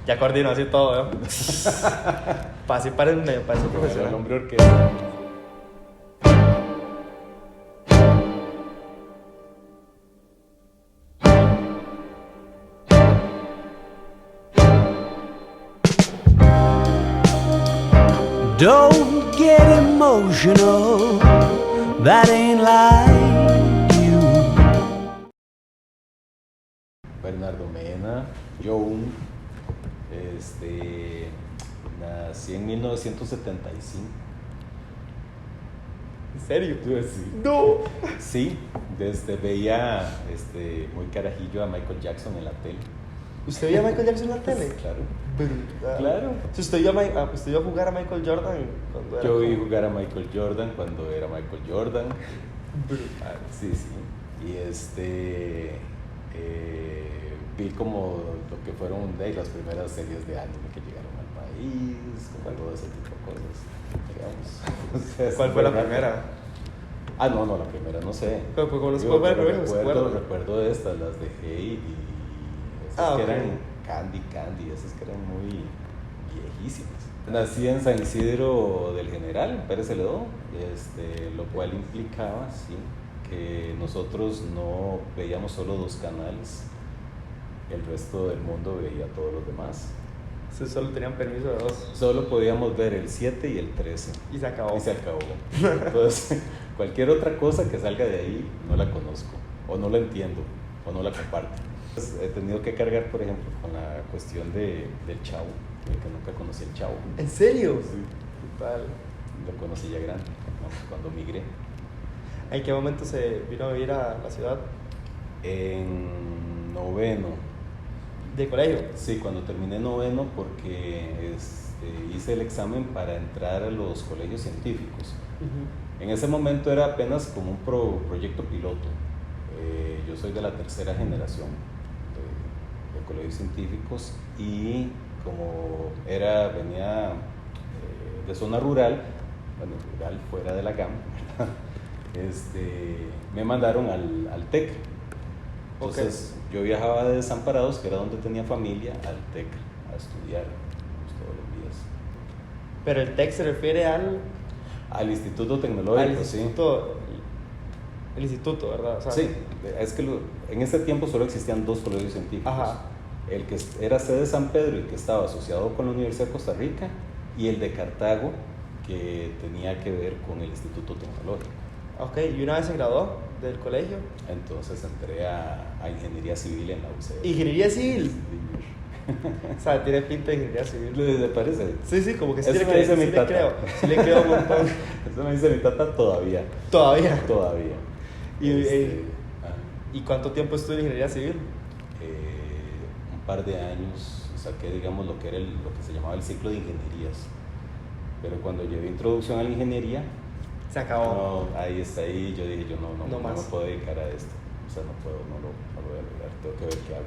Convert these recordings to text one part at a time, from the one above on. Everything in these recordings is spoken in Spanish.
Ya coordino así todo, ¿no? Así parece El profesional. hombre orquesta. Don't get emotional, that ain't like you. Bernardo Mena, Joan, nací en 1975. ¿En serio? Sí. No. Sí, desde veía muy carajillo a Michael Jackson en la tele. ¿Usted veía a Michael Jackson en la tele? Claro. Brutal. Claro. Si usted vio a jugar a Michael Jordan cuando era Yo vi como- jugar a Michael Jordan cuando era Michael Jordan. Brutal. Sí, sí. Y vi como lo que fueron las primeras series de anime que llegaron al país, como todo ese tipo de cosas, digamos. O sea, ¿Cuál fue la súper primera? rápido. Ah, no, la primera no sé. Pero, pues, ¿cómo los Digo, puedo ver pero primero? ¿Se acuerdan? recuerdo de estas, las de Hate y esas que ok. eran Candy, esas que eran muy viejísimas. Nací en San Isidro del General, en Pérez Celedón, lo cual implicaba, sí, que nosotros no veíamos solo 2 canales, el resto del mundo veía todos los demás. Ustedes solo tenían permiso de 2 Solo podíamos ver el 7 y el 13. y se acabó. Y se acabó. Entonces, cualquier otra cosa que salga de ahí no la conozco, o no la entiendo, o no la comparto. Entonces, he tenido que cargar, por ejemplo, con la cuestión del Chavo, que nunca conocí el Chavo. ¿En serio? Sí. Brutal. Lo conocí ya grande, ¿no? Cuando migré. ¿En qué momento se vino a vivir a la ciudad? En noveno. ¿De colegio? Sí, cuando terminé noveno, porque hice el examen para entrar a los colegios científicos. En ese momento era apenas como un proyecto piloto. Yo soy de la 3ª generación de colegios científicos y como venía de zona rural, bueno, rural fuera de la GAM, ¿verdad? Me mandaron al TEC. Entonces yo viajaba de Desamparados, que era donde tenía familia, al TEC a estudiar todos los días. Pero el TEC se refiere Al Instituto Tecnológico, el instituto, ¿verdad? O sea, sí. Es que en ese tiempo solo existían 2 colegios científicos. Ajá. El que era sede de San Pedro y que estaba asociado con la Universidad de Costa Rica, y el de Cartago, que tenía que ver con el Instituto Tecnológico. Ok, ¿y una vez se graduó del colegio? Entonces entré a Ingeniería Civil en la UCR. ¿Ingeniería civil? O sea, tiene pinta de ingeniería civil. ¿Le parece? Sí, sí, como que sí Eso le me creo. dice mi Sí le tata. creo. Sí le creo un montón. Eso me dice mi tata todavía. Todavía. Todavía. ¿Y cuánto tiempo estudió ingeniería civil? Un par de años saqué, digamos, lo que se llamaba el ciclo de ingenierías. Pero cuando llevé introducción a la ingeniería, Se acabó. no, ahí yo dije, yo no No más. me puedo dedicar a esto. O sea, no lo voy a lograr, tengo que ver qué hago.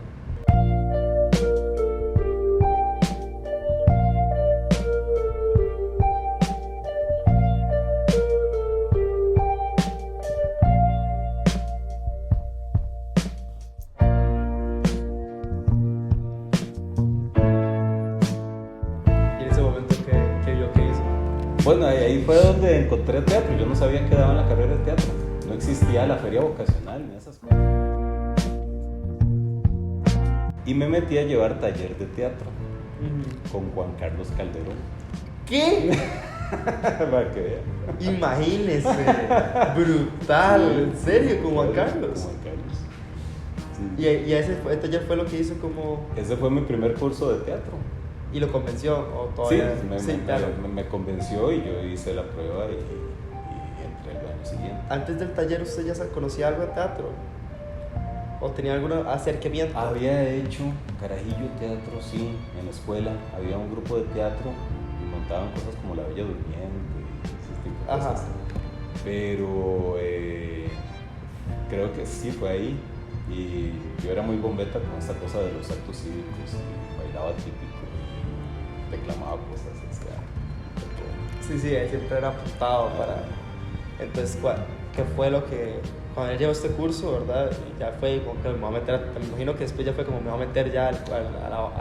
¿Y en ese momento qué vio que hizo? Bueno, ahí fue donde encontré teatro. Yo no sabía que daban la carrera de teatro. No existía la feria vocacional ni esas cosas. Y me metí a llevar taller de teatro con Juan Carlos Calderón. ¿Qué? Para que vean. Imagínese. Brutal. ¿En serio? ¿Con Juan Carlos? Con Juan Carlos. Sí. ¿Y ese taller fue lo que hizo como... Ese fue mi primer curso de teatro. ¿Y lo convenció? ¿O Sí, todavía? Claro. me convenció y yo hice la prueba y entré el año siguiente. Antes del taller, ¿usted ya conocía algo de teatro? ¿O tenía algún acercamiento? Había hecho carajillo teatro, sí, en la escuela. Había un grupo de teatro y montaban cosas como La Bella Durmiente y ese tipo de Ajá. cosas. Pero creo que sí fue ahí. Y yo era muy bombeta con esa cosa de los actos cívicos y bailaba típico y declamaba cosas. O sea, Sí, ahí siempre era apuntado para... Entonces, ¿qué fue lo que... Cuando él llevó este curso, ¿verdad? Ya fue como que me voy a meter... Me imagino que después ya fue como me voy a meter ya a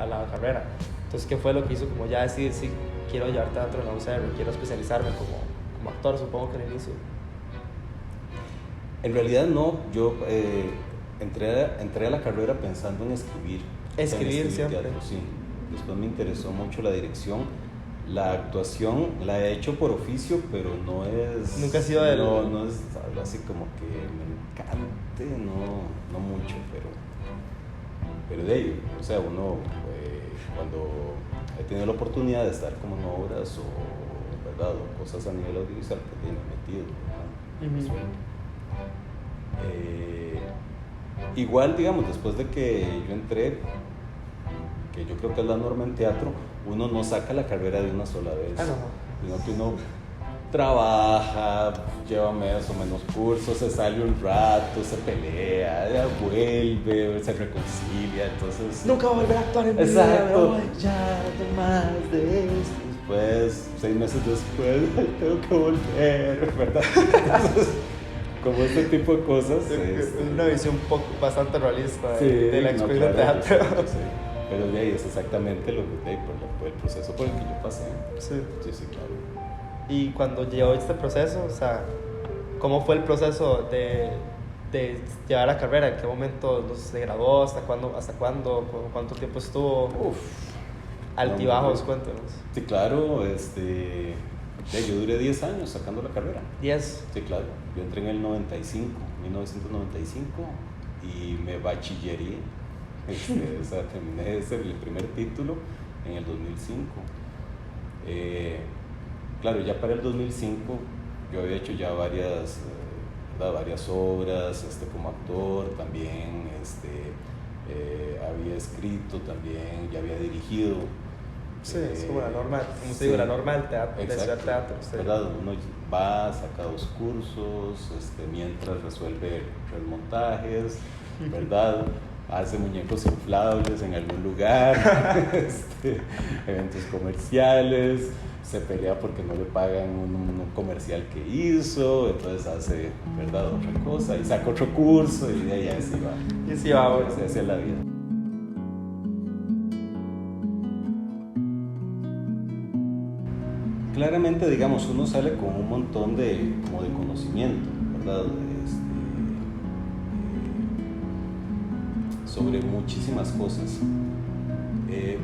la carrera. Entonces, ¿qué fue lo que hizo como ya decidir si quiero llevar teatro en la UCR, quiero especializarme como actor, supongo que al inicio? En realidad no, yo entré a la carrera pensando en escribir. Escribir siempre. Teatro, sí. Después me interesó mucho la dirección. La actuación la he hecho por oficio, pero no es... Nunca ha sido no es algo así como que me encante, no mucho, pero de ello. O sea, uno cuando he tenido la oportunidad de estar como en obras o, ¿verdad?, o cosas a nivel audiovisual, pues me he metido, ¿verdad? Igual, digamos, después de que yo entré, que yo creo que es la norma en teatro, uno no saca la carrera de una sola vez, sino que uno trabaja, lleva más o menos cursos, se sale un rato, se pelea, ya vuelve, se reconcilia, entonces... Nunca voy a volver a actuar en mi vida. Exacto, ya, de más de esto. Después, 6 meses después, tengo que volver, ¿verdad? Entonces, como este tipo de cosas. Es una visión bastante realista sí, de la experiencia de teatro. Sí. Pero de ahí es exactamente lo que por el proceso por el que yo pasé. Sí, claro. Y cuando llegó este proceso, o sea, ¿cómo fue el proceso de llevar la carrera? ¿En qué momento se graduó? ¿Hasta cuándo? ¿Cuánto tiempo estuvo? Altibajos, cuéntanos. Sí, claro, yo duré 10 años sacando la carrera. ¿10? Sí, claro. Yo entré en el 1995, y me bachillerí. O sea, terminé el primer título en el 2005. Claro, ya para el 2005 yo había hecho ya varias obras como actor, también había escrito, también, ya había dirigido. Sí, es como la norma, como te digo, la norma del teatro, de Ciudad Teatro. Sí. ¿Verdad? Uno va, saca 2 cursos, mientras resuelve 3 montajes, ¿verdad? Hace muñecos inflables en algún lugar, eventos comerciales, se pelea porque no le pagan un comercial que hizo, entonces hace, ¿verdad?, otra cosa, y saca otro curso, y de ahí así va. Y así va, bueno. Así es la vida. Claramente, digamos, uno sale con un montón de conocimiento, ¿verdad?, sobre muchísimas cosas.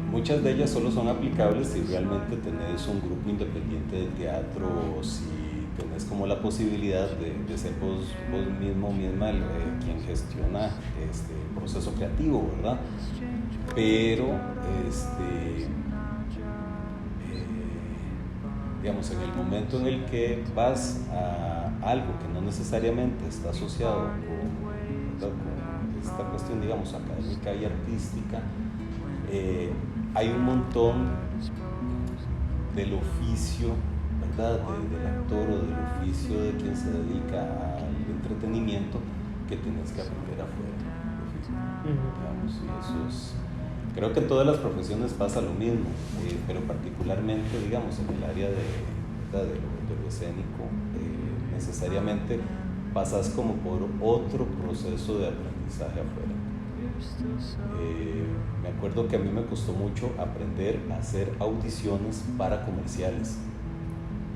Muchas de ellas solo son aplicables si realmente tenés un grupo independiente de teatro, o si tenés como la posibilidad de ser vos misma quien gestiona el proceso creativo, ¿verdad? Pero digamos, en el momento en el que vas a algo que no necesariamente está asociado con esta cuestión, digamos, académica y artística, hay un montón del oficio, ¿verdad?, del actor o del oficio de quien se dedica al entretenimiento que tienes que aprender afuera. Digamos, y eso es... Creo que en todas las profesiones pasa lo mismo, pero particularmente, digamos, en el área de lo escénico, necesariamente pasas como por otro proceso de aprendizaje afuera. Me acuerdo que a mí me costó mucho aprender a hacer audiciones para comerciales,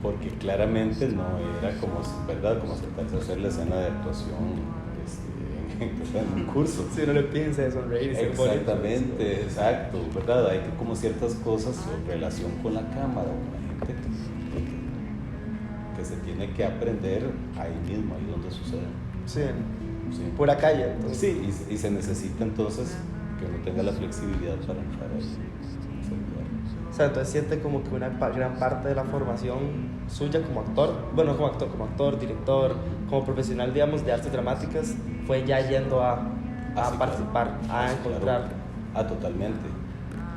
porque claramente no era como, ¿verdad?, como sentarse a hacer la escena de actuación en un curso. Si no le piensa de sonreír. Exactamente, exacto, ¿verdad? Hay como ciertas cosas en relación con la cámara o con la gente que se tiene que aprender ahí mismo, ahí donde sucede. Sí, pura calle. Entonces. Sí, y se necesita entonces que uno tenga la flexibilidad para entrar ahí. O sea, entonces siente como que una gran parte de la formación suya como actor, bueno, como actor, director, como profesional, digamos, de artes dramáticas, fue ya yendo a participar, claro, a encontrar. Claro. Totalmente.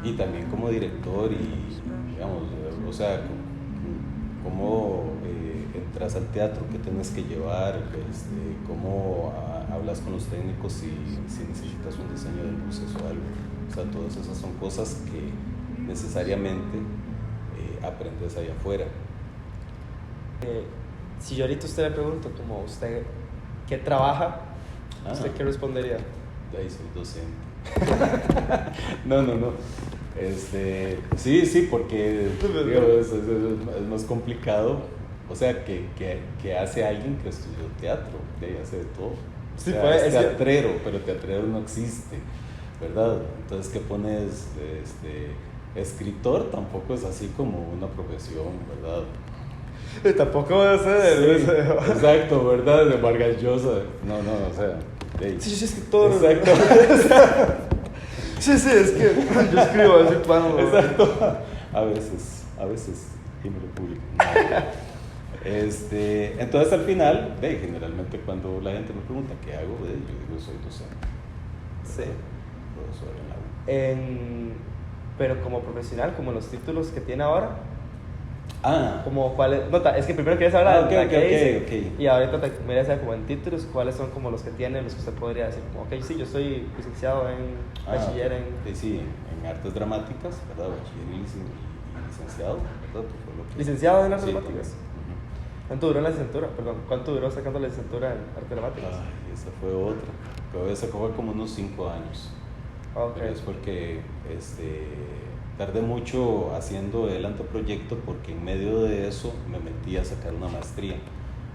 Y también como director y, digamos, o sea, cómo entras al teatro, qué tienes que llevar, cómo hablas con los técnicos si necesitas un diseño de luces o algo. O sea, todas esas son cosas que necesariamente aprendes allá afuera. Si yo ahorita usted le pregunto como usted qué trabaja, ¿usted qué respondería? Ahí soy docente. No. Sí, porque digo, es más complicado. O sea, que hace alguien que estudió teatro, que hace de todo. Sí, O sea, pues, es teatrero, pero teatrero no existe, ¿verdad? Entonces, ¿qué pones? Escritor tampoco es así como una profesión, ¿verdad? Tampoco va a ser. Sí, exacto, ¿verdad? De Vargas Llosa. No, o sea. Sí, yo soy escritor. Exacto. Sí, es que yo escribo de vez en cuando. Exacto. A veces, y me lo publico. Entonces al final, generalmente cuando la gente me pregunta qué hago, yo digo soy docente. Sí. Profesor en la U. Pero como profesional, como los títulos que tiene ahora. Ah. Como cuáles. Nota, es que primero quería saber Ok. y ahorita me voy a saber como en títulos, cuáles son como los que tiene, los que usted podría decir, como, ok, sí, yo soy licenciado en bachiller en. Sí, en artes dramáticas, ¿verdad? Bachiller y licenciado, ¿verdad? Licenciado en artes dramáticas. Uh-huh. ¿Cuánto duró la licenciatura? Perdón, ¿cuánto duró sacando la licenciatura en artes dramáticas? Ay, esa fue otra. Creo que fue como unos 5 años. Okay. Pero es porque tardé mucho haciendo el anteproyecto porque en medio de eso me metí a sacar una maestría.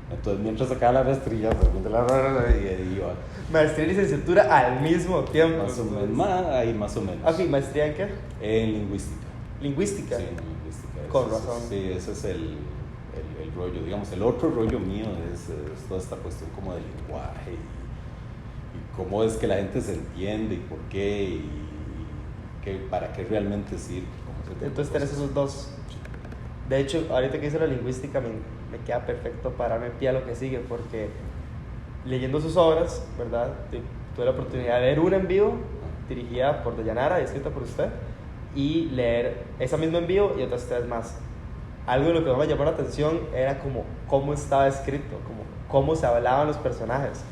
Entonces mientras sacaba la maestría, y iba. Maestría y licenciatura al mismo tiempo. Más o menos. Ah, sí, ¿maestría en qué? En lingüística. ¿Lingüística? Sí, en lingüística. Con razón. Sí, ese es el rollo. Digamos, el otro rollo mío es toda esta cuestión como del lenguaje y cómo es que la gente se entiende y por qué y para qué realmente sirve. Entonces tenés esos dos. De hecho, ahorita que hice la lingüística me queda perfecto pararme en pie a lo que sigue, porque leyendo sus obras, ¿verdad? Tuve la oportunidad de ver una en vivo, dirigida por Dayanara y escrita por usted, y leer esa misma en vivo y otras 3 más. Algo de lo que me llamó la atención era como cómo estaba escrito, como cómo se hablaban los personajes.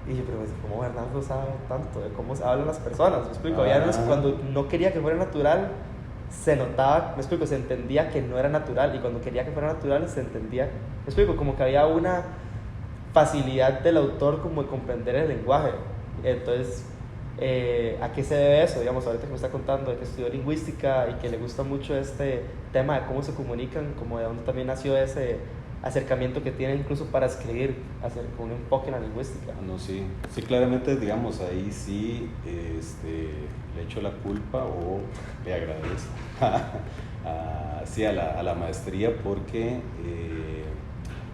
Y yo, pero ¿cómo Bernardo sabe tanto de cómo se hablan las personas? Me explico, había unos cuando no quería que fuera natural, se notaba, me explico, se entendía que no era natural, y cuando quería que fuera natural, se entendía, me explico, como que había una facilidad del autor como de comprender el lenguaje. Entonces, ¿a qué se debe eso? Digamos, ahorita que me está contando de que estudió lingüística y que le gusta mucho este tema de cómo se comunican, como de dónde también nació ese acercamiento que tiene incluso para escribir, hacer con un enfoque en la lingüística. No, sí, claramente, digamos, ahí sí le echo la culpa o le agradezco a la maestría porque,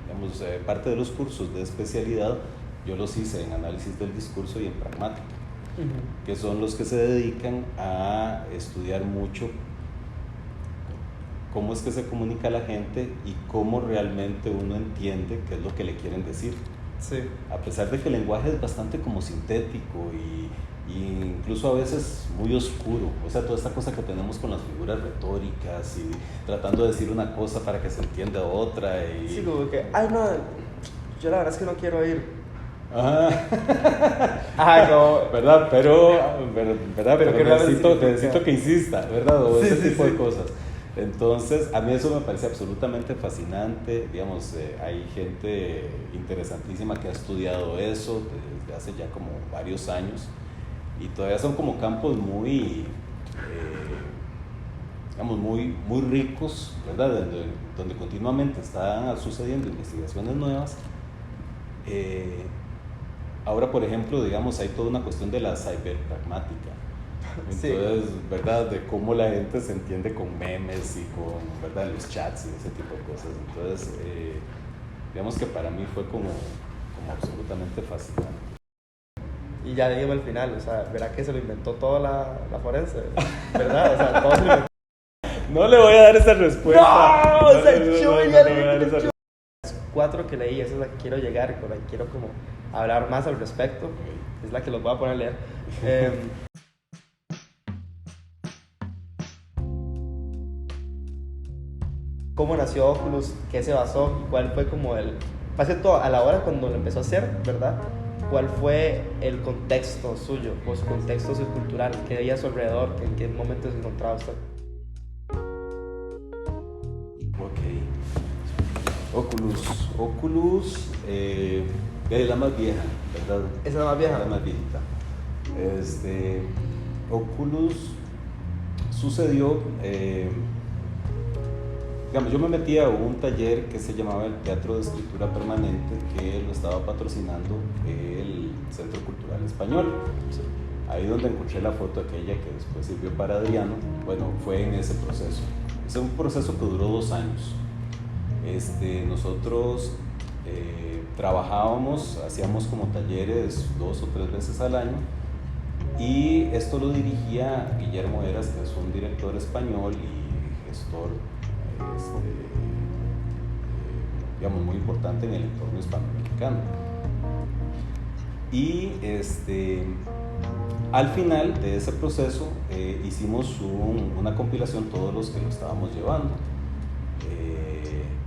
digamos, parte de los cursos de especialidad yo los hice en análisis del discurso y en pragmática, que son los que se dedican a estudiar mucho cómo es que se comunica la gente y cómo realmente uno entiende qué es lo que le quieren decir. Sí. A pesar de que el lenguaje es bastante como sintético y incluso a veces muy oscuro, o sea, toda esta cosa que tenemos con las figuras retóricas y tratando de decir una cosa para que se entienda otra y... Sí, como que, ay no, yo la verdad es que no quiero ir. Ajá, no. ¿Verdad? Pero necesito que insista, ¿verdad? O ese tipo de cosas. Entonces, a mí eso me parece absolutamente fascinante. Digamos, hay gente interesantísima que ha estudiado eso desde hace ya como varios años y todavía son como campos muy, digamos, muy ricos, ¿verdad? Donde continuamente están sucediendo investigaciones nuevas. Ahora, por ejemplo, digamos, hay toda una cuestión de la ciberpragmática. Entonces, sí. ¿Verdad? De cómo la gente se entiende con memes y con, ¿verdad? Los chats y ese tipo de cosas. Entonces, digamos que para mí fue como absolutamente fascinante. Y ya dígame al final, o sea, verá que se lo inventó toda la forense, ¿verdad? O sea, todo se lo inventó. No le voy a dar esa respuesta. ¡No! O sea, yo ya le voy a dar esa respuesta. Las 4 que leí, esa es la que quiero llegar, con la que quiero como hablar más al respecto. Okay. Es la que los voy a poner a leer. ¿Cómo nació Oculus? ¿Qué se basó? ¿Cuál fue como pase todo a la hora cuando lo empezó a hacer, ¿verdad? ¿Cuál fue el contexto suyo, o su contexto sociocultural? ¿Qué veía a su alrededor? ¿En qué momento se encontraba usted? Ok. Oculus es la más vieja, ¿verdad? ¿Esa es la más vieja? La más viejita. Oculus sucedió, digamos, yo me metí a un taller que se llamaba el Teatro de Escritura Permanente, que lo estaba patrocinando el Centro Cultural Español. Ahí donde encontré la foto aquella que después sirvió para Adriano, bueno, fue en ese proceso. Es un proceso que duró 2 años. Nosotros trabajábamos, hacíamos como talleres 2 o 3 veces al año, y esto lo dirigía Guillermo Heras, que es un director español y gestor digamos, muy importante en el entorno hispanoamericano. Y al final de ese proceso hicimos una compilación todos los que lo estábamos llevando.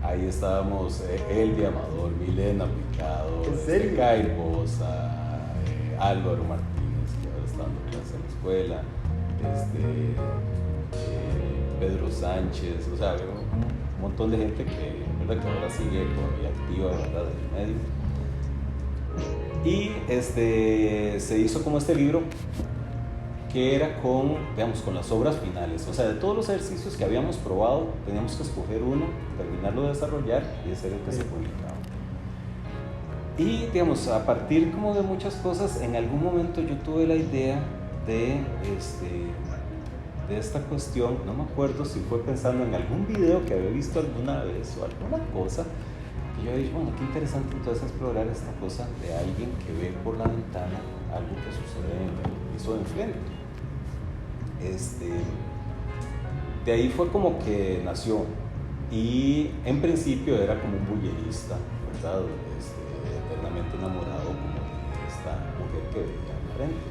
Ahí estábamos Elvia Amador, Milena Picado, Kyle Bosa, Álvaro Martínez, que ahora está dando clases en la escuela, Pedro Sánchez, o sea, un montón de gente que, ¿verdad?, que ahora sigue todavía activa, ¿verdad?, del medio. Y se hizo como este libro que era con, digamos, con las obras finales, o sea, de todos los ejercicios que habíamos probado, teníamos que escoger uno, terminarlo de desarrollar y ese era el que se publicaba. Y, digamos, a partir como de muchas cosas, en algún momento yo tuve la idea de esta cuestión, no me acuerdo si fue pensando en algún video que había visto alguna vez o alguna cosa, que yo dije, bueno, qué interesante entonces explorar esta cosa de alguien que ve por la ventana algo que sucede en el piso de enfrente. De ahí fue como que nació, y en principio era como un bullerista, ¿verdad?, eternamente enamorado como de esta mujer que veía enfrente.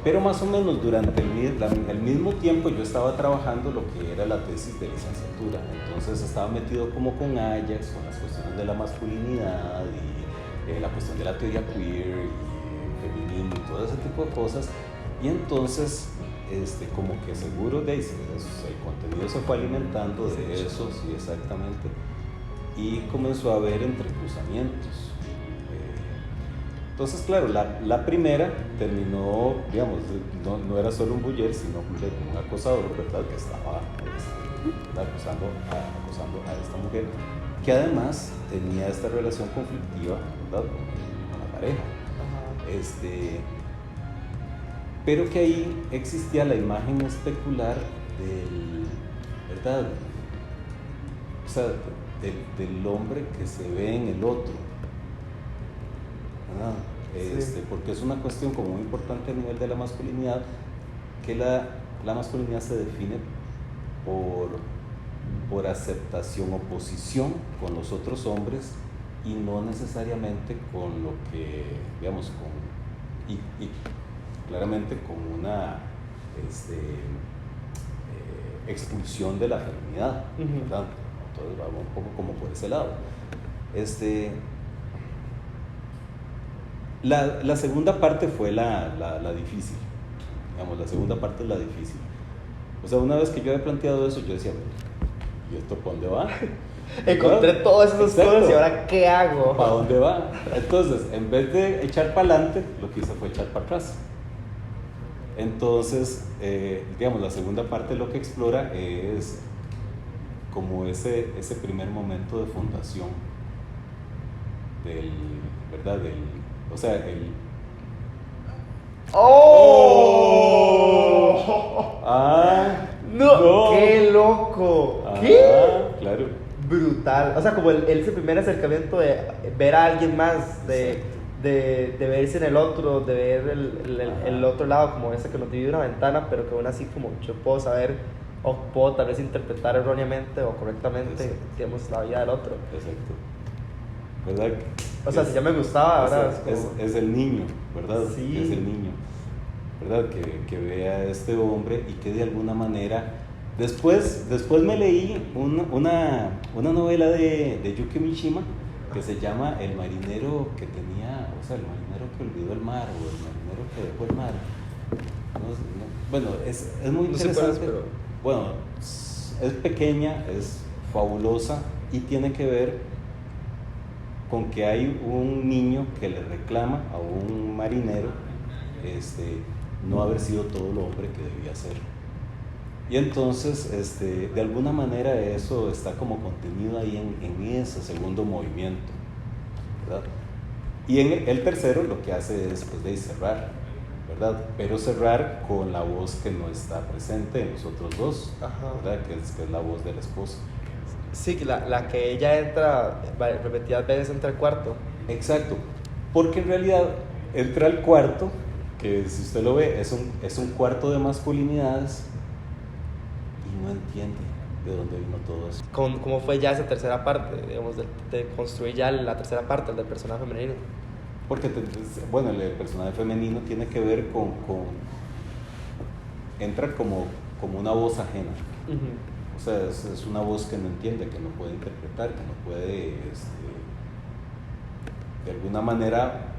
Pero más o menos durante el mismo tiempo yo estaba trabajando lo que era la tesis de licenciatura, entonces estaba metido como con Ajax, con las cuestiones de la masculinidad y la cuestión de la teoría queer y feminismo y todo ese tipo de cosas, y entonces como que seguro de eso, el contenido se fue alimentando de eso, sí, exactamente, y comenzó a haber entrecruzamientos. Entonces, claro, la primera terminó, digamos, no era solo un buller, sino un acosador, ¿verdad?, que estaba acosando a esta mujer, que además tenía esta relación conflictiva, ¿verdad?, con la pareja. Pero que ahí existía la imagen especular ¿verdad?, o sea, del hombre que se ve en el otro, ¿verdad? Sí. Porque es una cuestión como muy importante a nivel de la masculinidad, que la masculinidad se define por aceptación o posición con los otros hombres, y no necesariamente con lo que, digamos, y claramente con una expulsión de la feminidad, ¿verdad? Entonces vamos un poco como por ese lado. La segunda parte fue la difícil, digamos, la segunda parte es la difícil. O sea, una vez que yo había planteado eso, yo decía, ¿y esto para dónde va? Encontré todas esas cosas y ahora ¿qué hago? ¿Para dónde va? Entonces, en vez de echar para adelante, lo que hice fue echar para atrás. Entonces, digamos, la segunda parte lo que explora es como ese primer momento de fundación ¿verdad? O sea, ¡Oh! No, ¡Qué loco! ¿Qué? Claro. Brutal. O sea, como ese primer acercamiento de ver a alguien más, de verse en el otro, de ver el otro lado, como ese que nos divide una ventana, pero que aún así como yo puedo saber, o puedo tal vez interpretar erróneamente o correctamente, digamos, la vida del otro. Exacto. ¿Verdad? O sea, si ya me gustaba, ahora es el niño, ¿verdad? Sí. Es el niño, ¿verdad? Que ve a este hombre y que de alguna manera... Después me leí una novela de Yuki Mishima que se llama El marinero que tenía, o sea, el marinero que olvidó el mar, o el marinero que dejó el mar. Bueno, es muy interesante. Pero... Bueno, es pequeña, es fabulosa y tiene que ver con que hay un niño que le reclama a un marinero no haber sido todo lo hombre que debía ser. Y entonces, de alguna manera eso está como contenido ahí en ese segundo movimiento, ¿verdad? Y en el tercero lo que hace es pues, de cerrar, ¿verdad? Pero cerrar con la voz que no está presente en los otros dos, ¿verdad? Que es la voz de la esposa. Sí, la que ella entra, repetidas veces entra al cuarto. Exacto, porque en realidad entra al cuarto, que si usted lo ve es un cuarto de masculinidades, y no entiende de dónde vino todo eso. ¿Cómo fue ya esa tercera parte, digamos, de construir ya la tercera parte, el del personaje femenino? Porque, bueno, el personaje femenino tiene que ver con entra como una voz ajena. O sea, es una voz que no entiende, que no puede interpretar, que no puede, de alguna manera,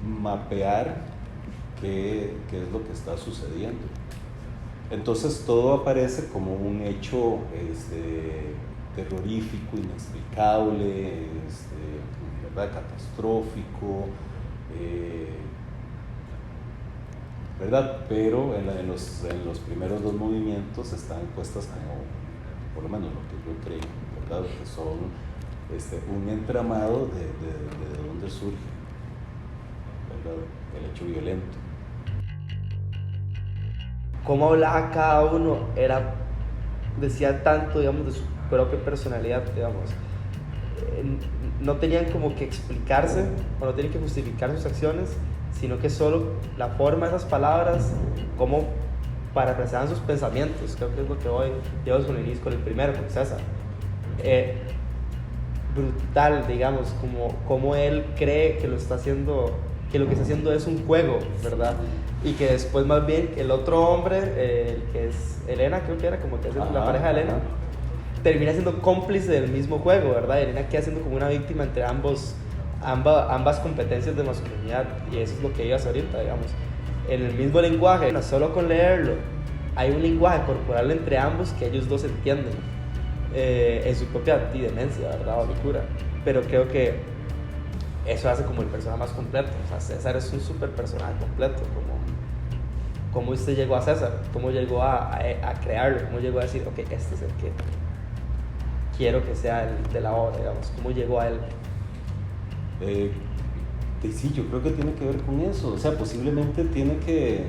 mapear qué es lo que está sucediendo. Entonces todo aparece como un hecho terrorífico, inexplicable, ¿verdad? Catastrófico, ¿verdad? Pero en los primeros dos movimientos están puestas como, por lo menos lo que yo creo, ¿verdad? Que son un entramado de dónde surge, ¿verdad? El hecho violento. Cómo hablaba cada uno decía tanto, digamos, de su propia personalidad, digamos. No tenían como que explicarse o no tenían que justificar sus acciones, sino que solo la forma de esas palabras, como para expresar sus pensamientos. Creo que es lo que hoy llevo con el primero, con César. Brutal, digamos, como él cree que lo está haciendo, que lo que está haciendo es un juego, ¿verdad? Y que después más bien el otro hombre, el que es Elena, creo que era como que es la pareja de Elena, termina siendo cómplice del mismo juego, ¿verdad? Elena queda siendo como una víctima entre ambas competencias de masculinidad, y eso es lo que ibas ahorita, digamos. En el mismo lenguaje, solo con leerlo, hay un lenguaje corporal entre ambos que ellos dos entienden en su propia demencia, ¿verdad? O locura. Pero creo que eso hace como el personaje más completo. O sea, César es un súper personaje completo. ¿Cómo usted llegó a César? ¿Cómo llegó a crearlo? ¿Cómo llegó a decir, ok, este es el que quiero que sea el de la obra, digamos? ¿Cómo llegó a él? Sí, yo creo que tiene que ver con eso. O sea, posiblemente tiene que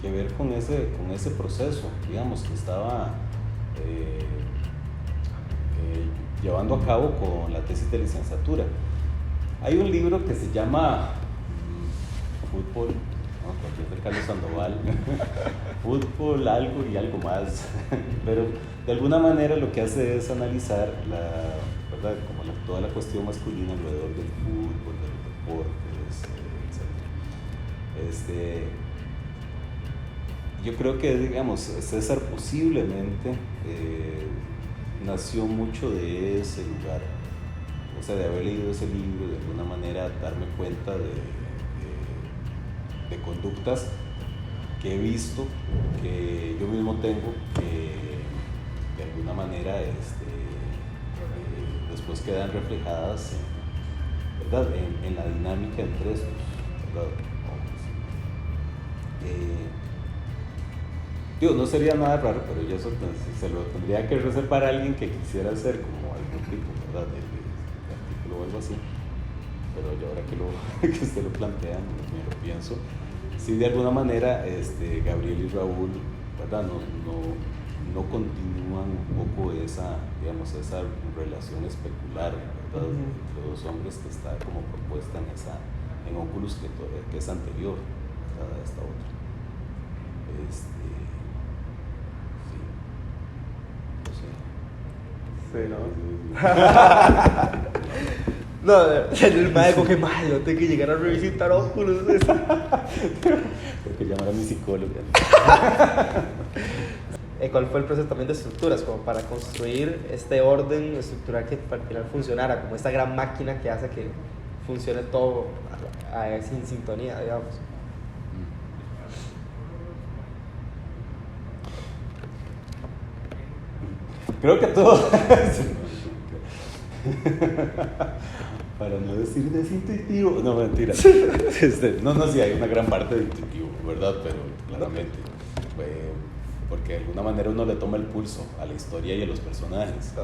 ver con ese proceso, digamos, que estaba llevando a cabo con la tesis de licenciatura. Hay un libro que se llama Fútbol, no, de Carlos Sandoval, Fútbol, algo y algo más, pero de alguna manera lo que hace es analizar ¿verdad? Como toda la cuestión masculina alrededor del fútbol, de los deportes, etc. Yo creo que, digamos, César posiblemente nació mucho de ese lugar, o sea, de haber leído ese libro, de alguna manera darme cuenta de conductas que he visto, que yo mismo tengo, que de alguna manera después quedan reflejadas, ¿verdad? En la dinámica entre esos, ¿verdad? No sería nada raro, pero yo eso se lo tendría que reservar a alguien que quisiera hacer como algún tipo, ¿verdad? de artículo o algo así. Pero yo ahora que usted lo plantea, me lo pienso. Sí, de alguna manera, Gabriel y Raúl, ¿verdad? No continúan un poco esa relación especular, ¿verdad? Entre dos hombres que está como propuesta en Oculus, que es anterior, ¿verdad? A esta otra. Sí, ¿no? No, el maestro que más yo tengo que llegar a revisitar Oculus. Tengo que llamar a mi psicóloga. ¿Cuál fue el proceso también de estructuras? Como para construir este orden estructural que al final funcionara, como esta gran máquina que hace que funcione todo sin sintonía, digamos. Creo que todo. para no decir desintuitivo, no, mentira. No, sí, hay una gran parte de intuitivo, ¿verdad? Pero claramente, porque de alguna manera uno le toma el pulso a la historia y a los personajes.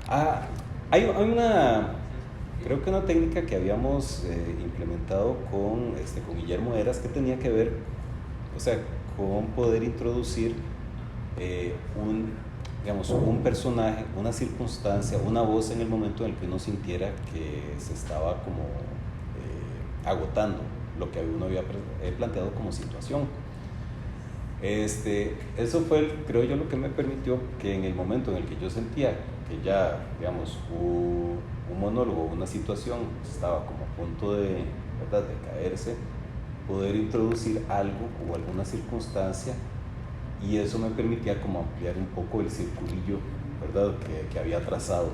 Hay una, creo que una técnica que habíamos implementado con Guillermo Heras, que tenía que ver, o sea, con poder introducir un personaje, una circunstancia, una voz en el momento en el que uno sintiera que se estaba como agotando lo que uno había planteado como situación. Eso fue, creo yo, lo que me permitió que en el momento en el que yo sentía que ya, digamos, un monólogo, una situación estaba como a punto de, ¿verdad?, de caerse, poder introducir algo o alguna circunstancia, y eso me permitía como ampliar un poco el circulillo, ¿verdad?, que había trazado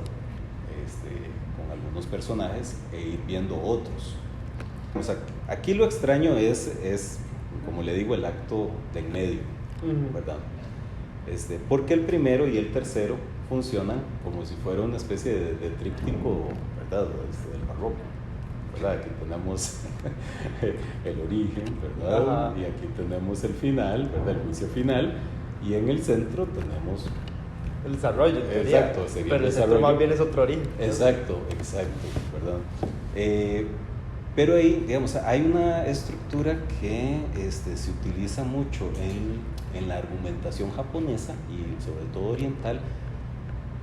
con algunos personajes e ir viendo otros. O sea, aquí lo extraño es como le digo, el acto de en medio, ¿verdad? Porque el primero y el tercero funcionan como si fuera una especie de tríptico, ¿verdad?, del barroco, ¿verdad? Aquí tenemos el origen, ¿verdad? Ajá. Y aquí tenemos el final, ¿verdad?, el juicio final, y en el centro tenemos el desarrollo. Exacto, sería pero el centro más bien es otro origen. Exacto, ¿verdad? Pero ahí, digamos, hay una estructura que se utiliza mucho en la argumentación japonesa y sobre todo oriental,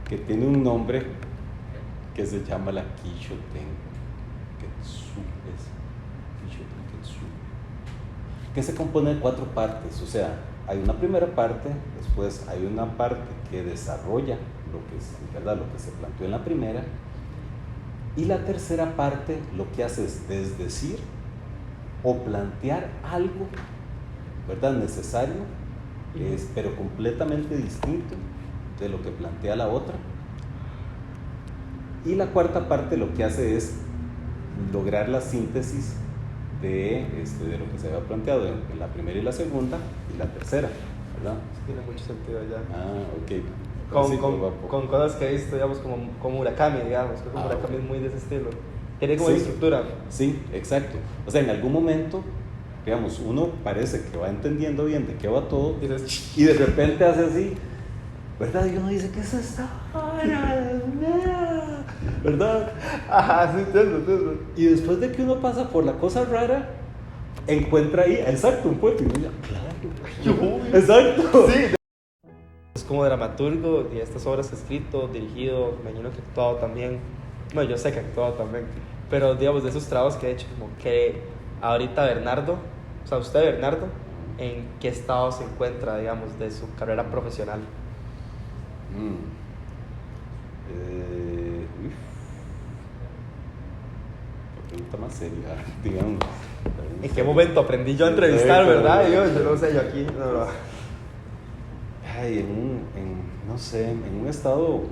que tiene un nombre que se llama la Kishoten Ketsu, que se compone de 4 partes. O sea, hay una primera parte, después hay una parte que desarrolla ¿verdad?, lo que se planteó en la primera, y la tercera parte lo que hace es desdecir o plantear algo, ¿verdad?, necesario, pero completamente distinto de lo que plantea la otra. Y la cuarta parte lo que hace es lograr la síntesis de lo que se había planteado en la primera y la segunda y la tercera, ¿verdad? Tiene mucho sentido ya. Ok. Con cosas que he visto, digamos, como Murakami, digamos, que Murakami es muy de ese estilo. Tiene como estructura. Sí, exacto. O sea, en algún momento, digamos, uno parece que va entendiendo bien de qué va todo, y de repente hace así, ¿verdad? Y uno dice, ¿qué es esta vara? ¿Verdad? Ajá, sí, entiendo. Y después de que uno pasa por la cosa rara, encuentra ahí, exacto, un puente. Y uno dice, claro. Exacto. Sí. Es como dramaturgo y estas obras que he escrito, dirigido, me imagino que he actuado también. Bueno, yo sé que he actuado también, pero digamos, de esos trabajos que he hecho, como que ahorita Bernardo, o sea, usted Bernardo, ¿en qué estado se encuentra, digamos, de su carrera profesional? Pregunta más seria, digamos. ¿En qué momento aprendí yo a entrevistar, verdad? Yo no sé, yo aquí no. Ay, no sé, en un estado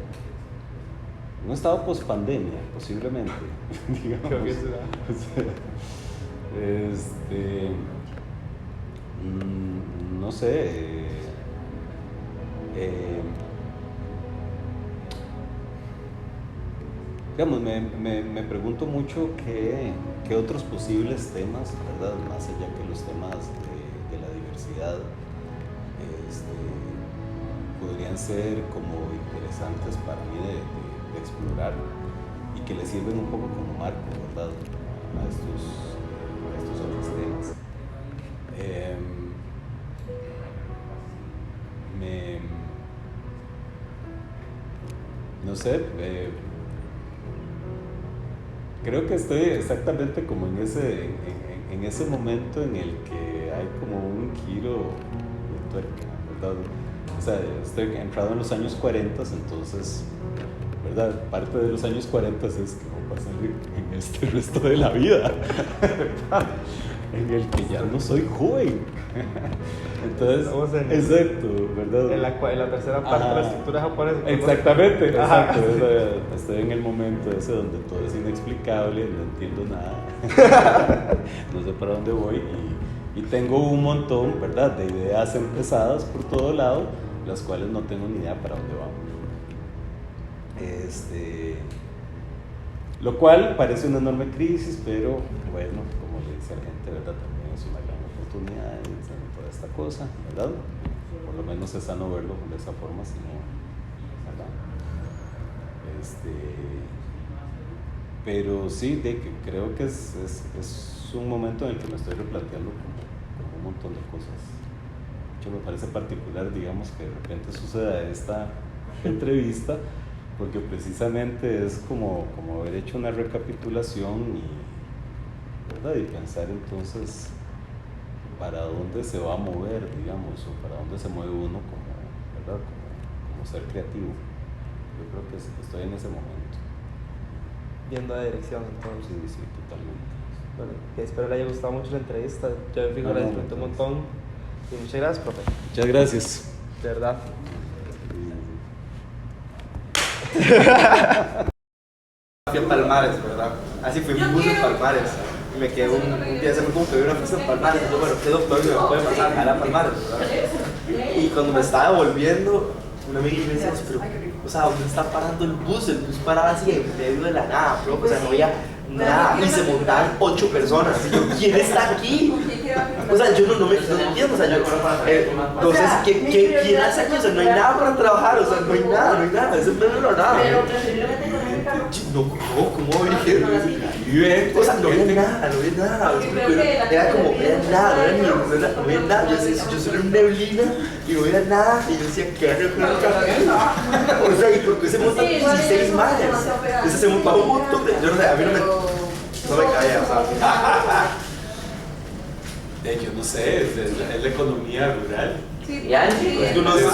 post-pandemia, posiblemente, digamos. Creo que será. No sé, digamos, me pregunto mucho qué otros posibles temas, ¿verdad?, más allá que los temas de la diversidad, podrían ser como interesantes para mí de explorar, y que le sirven un poco como marco, ¿verdad?, a estos otros temas. No sé, creo que estoy exactamente como en ese momento en el que hay como un giro de tuerca, ¿verdad? O sea, estoy entrado en los años 40, entonces, ¿verdad?, parte de los años 40 es como pasar en este resto de la vida, en el que ya no soy joven. Entonces, exacto, ¿verdad? En la tercera parte de la estructura japonesa. Exactamente, exacto. Estoy en el momento ese donde todo es inexplicable, no entiendo nada, no sé para dónde voy, y tengo un montón, ¿verdad?, de ideas empezadas por todo lado, las cuales no tengo ni idea para dónde vamos. Lo cual parece una enorme crisis, pero bueno, como le dice a la gente, ¿verdad? También es una gran oportunidad en toda esta cosa, ¿verdad? Por lo menos es sano verlo de esa forma, si no, ¿verdad? Pero sí, de que creo que es un momento en el que me estoy replanteando como un montón de cosas. De hecho, me parece particular, digamos, que de repente suceda esta entrevista, porque precisamente es como haber hecho una recapitulación ¿verdad? Y pensar entonces para dónde se va a mover, digamos, o para dónde se mueve uno ¿verdad? Como ser creativo. Yo creo que estoy en ese momento. Viendo la dirección, entonces. Sí, totalmente. Bueno, que espero le haya gustado mucho la entrevista. Yo de fijo la disfruté un montón. Y muchas gracias, profe. Muchas gracias. De verdad. Fui a Palmares, ¿verdad? Así fui un bus en Palmares. Y me quedé un día, se fue como que vi una fiesta en Palmares. Y yo, bueno, ¿qué doctor me puede pasar a jalar a Palmares, verdad? Y cuando me estaba volviendo, una amiga me decía, pero, o sea, ¿dónde está parando el bus? El bus paraba así en medio de la nada, bro. O sea, no había nada. Y se montaban 8 personas. Y yo, ¿quién está aquí? O sea, yo no entiendo. O sea, yo, entonces, ¿quién hace aquí? O sea, no hay nada para trabajar. O sea, no hay nada. Eso es menos nada. No, ¿cómo dije? O sea, no había nada. Era como, no había nada. Yo soy una neblina y no había nada. Y yo decía, ¿qué hago con el café? O sea, ¿y por qué se montan 16 manes? Ese se montaba un montón de. Yo no sé, a mí no me caía, o sea. Yo no sé, es la economía rural. Sí, ya, Tú no sé,